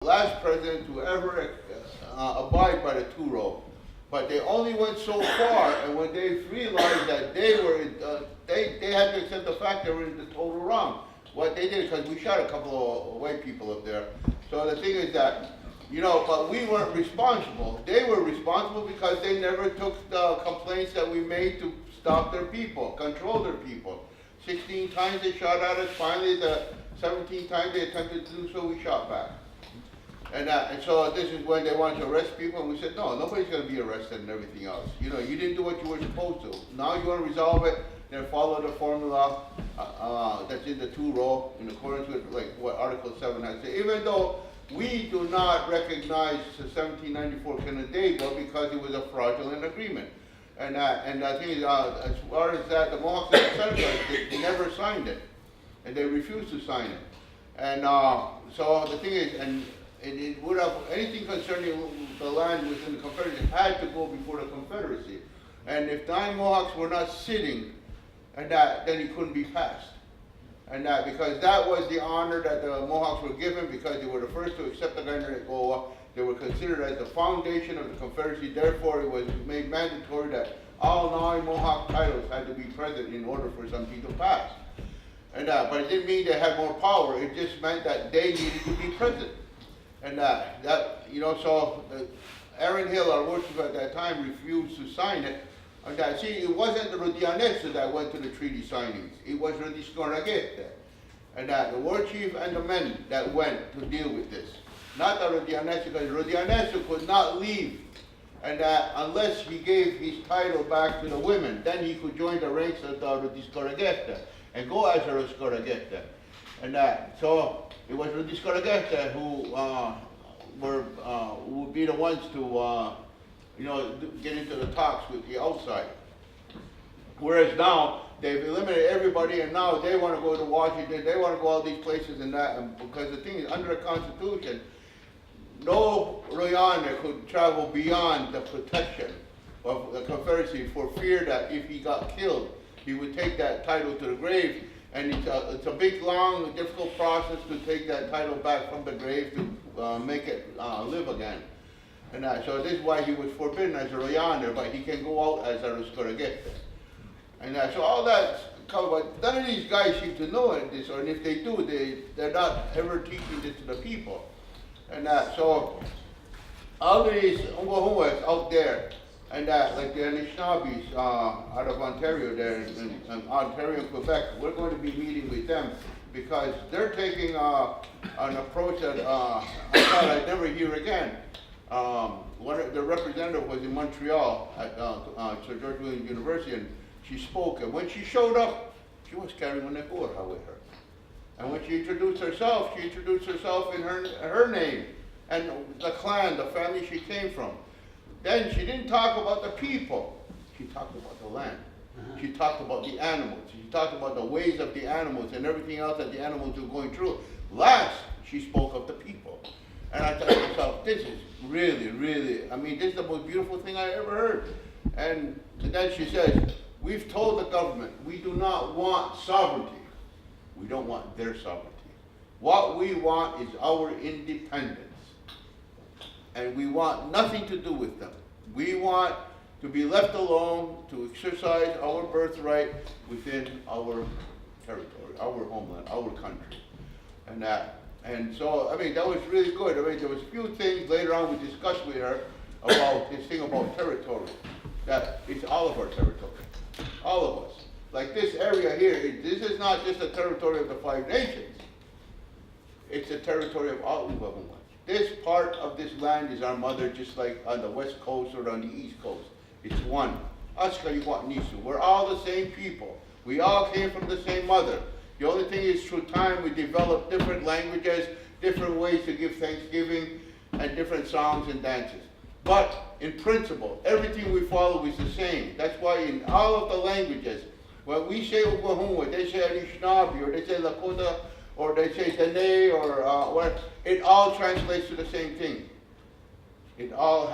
last president to ever abide by the two-row. But they only went so far, and when they realized that they were, they had to accept the fact they were in the total wrong. What they did, because we shot a couple of white people up there. So the thing is that, you know, but we weren't responsible. They were responsible because they never took the complaints that we made to stop their people, control their people. 16 times they shot at us. Finally, the 17th time they attempted to do so, we shot back. And so this is when they wanted to arrest people, and we said, no, nobody's going to be arrested and everything else. You know, you didn't do what you were supposed to. Now you want to resolve it, then follow the formula that's in the two-row in accordance with like what Article 7 has to say. Even though we do not recognize the 1794 Canandaigua because it was a fraudulent agreement. And I think as far as that, the Mohawks and the Senators, they never signed it. And they refused to sign it. And so the thing is, and it would have, anything concerning the land within the Confederacy had to go before the Confederacy. And if 9 Mohawks were not sitting, and then it couldn't be passed. And because that was the honor that the Mohawks were given, because they were the first to accept the Canadaigua. They were considered as the foundation of the Confederacy. Therefore, it was made mandatory that all 9 Mohawk titles had to be present in order for something to pass. And but it didn't mean they had more power. It just meant that they needed to be present. And that, you know, so Aaron Hill, our worship at that time, refused to sign it. And see, it wasn't the Rodianesu that went to the treaty signings. It was Estrada-Goeman. And the war chief and the men that went to deal with this. Not the Rodianesu, because Rodianesu could not leave. And unless he gave his title back to the women, then he could join the ranks of the Estrada-Goeman and go as a Estrada-Goeman. And so it was the Estrada-Goeman who would be the ones to, you know, get into the talks with the outside. Whereas now they've eliminated everybody, and now they want to go to Washington. They want to go all these places and that. And because the thing is, under the Constitution, no Royaner could travel beyond the protection of the Confederacy for fear that if he got killed, he would take that title to the grave. And it's a big, long, difficult process to take that title back from the grave to make it live again. And so this is why he was forbidden as a Royaner, but he can go out as a Estrada-Goeman. And so all that's covered. None of these guys seem to know this, or if they do, they're not ever teaching this to the people. And so all of these Umbahuas out there, and like the Anishinaabes out of Ontario there, in Ontario and Quebec, we're going to be meeting with them because they're taking an approach that I thought I'd never hear again. One of the representative was in Montreal at Sir George Williams University, and she spoke. And when she showed up, she was carrying a Negorha with her. And when she introduced herself in her name and the clan, the family she came from. Then she didn't talk about the people. She talked about the land. She talked about the animals. She talked about the ways of the animals and everything else that the animals were going through. Last, she spoke of the people. And I thought to myself, this is really, really, I mean, this is the most beautiful thing I ever heard. And then she says, we've told the government, we do not want sovereignty. We don't want their sovereignty. What we want is our independence. And we want nothing to do with them. We want to be left alone to exercise our birthright within our territory, our homeland, our country. And so, I mean, that was really good. I mean, there was a few things later on we discussed with her about this thing about territory. That it's all of our territory. All of us. Like this area here, this is not just a territory of the 5 nations. It's a territory of all Umbahuas. This part of this land is our mother, just like on the west coast or on the east coast. It's one. Nisu. We're all the same people. We all came from the same mother. The only thing is, through time, we developed different languages, different ways to give Thanksgiving, and different songs and dances. But in principle, everything we follow is the same. That's why in all of the languages, when we say Umbahuas, they say Anishinaabe, or they say Lakota, or they say Dene, or what, it all translates to the same thing. It all